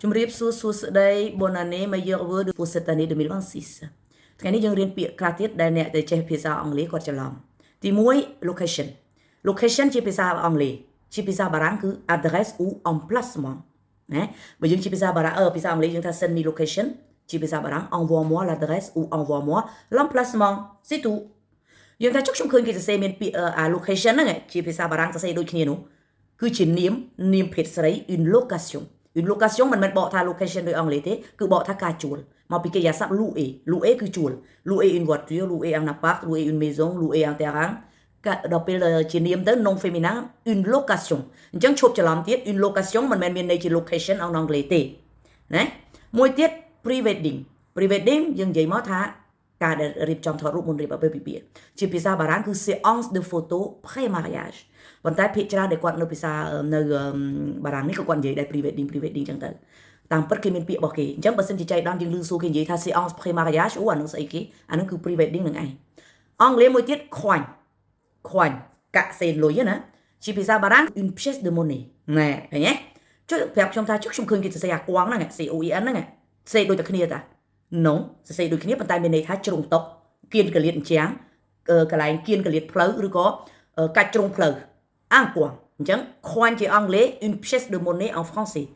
ជំរាបសួរសួស្តី Bonne année meilleurs vœux pour cette année 2026 ថ្ងៃនេះយើងរៀនពាក្យខ្លះទៀតដែលអ្នកដែលចេះភាសាអង់គ្លេសគាត់ច្រឡំទី1 location location ជាភាសាអង់គ្លេសជាភាសាបារាំងគឺ address ou emplacement ណាបើយើងជាភាសាបារាំងភាសាអង់គ្លេសយើងថា send me location ជាភាសាបារាំង envoie-moi l'adresse ou envoie-moi l'emplacement c'est tout យើងថាចុះខ្ញុំឃើញគេសរសេរមានពាក្យlocation ហ្នឹងជាភាសាបារាំងសរសេរដូចគ្នានោះគឺជានាមភេទស្រី une location une location មិនមែនបកថា location ដោយអង់គ្លេសទេគឺបកថាការជួលមកពីកិរិយាសព្ទ louer គឺជួល louer une voiture louer un appart louer une maison louer un terrain ដល់ពេលជានាមទៅ nom féminin une location អញ្ចឹងឈប់ច្រឡំទៀត une location មិនមែនមានន័យជា location អង់គ្លេសទេណាមួយទៀត pre wedding យើងនិយាយមកថាការដែលរៀបចំថតរូបមុនរៀបអាពាហ៍ពិពាហ៍ជាភាសាបារាំងគឺ séance de photo pré mariage ប៉ុន្តែភាគច្រើនដែលគាត់នៅភាសានៅបារាំងនេះក៏គាត់និយាយដែរ pre wedding ចឹងទៅតាមពិតគេមានពាក្យរបស់គេអញ្ចឹងបើសិនជាចៃដន្យយើងឮសួរគេនិយាយថា séance pré mariage អូអានោះស្អីគេអានោះគឺ pre wedding នឹងឯងអង់គ្លេសមួយទៀត coin កាក់សេនលុយណាជាភាសាបារាំង une pièce de monnaie ណែឃើញទេចុះប្រាប់ខ្ញុំថាចុះខ្ញុំឃើញគេសរសេរអាគួងហ្នឹង COEN ហ្នឹងសរសេរដូចតែគ្នាតានោះសរសេរដូចគ្នាប៉ុន្តែមានន័យថាជ្រុងតុកគៀនកលៀតអញ្ចាំងកន្លែងគៀនកលៀតផ្លូវឬក៏កាច់ជ្រុងផ្លូវអង្គអញ្ចឹង coin ជាអង់គ្លេស une pièce de monnaie en français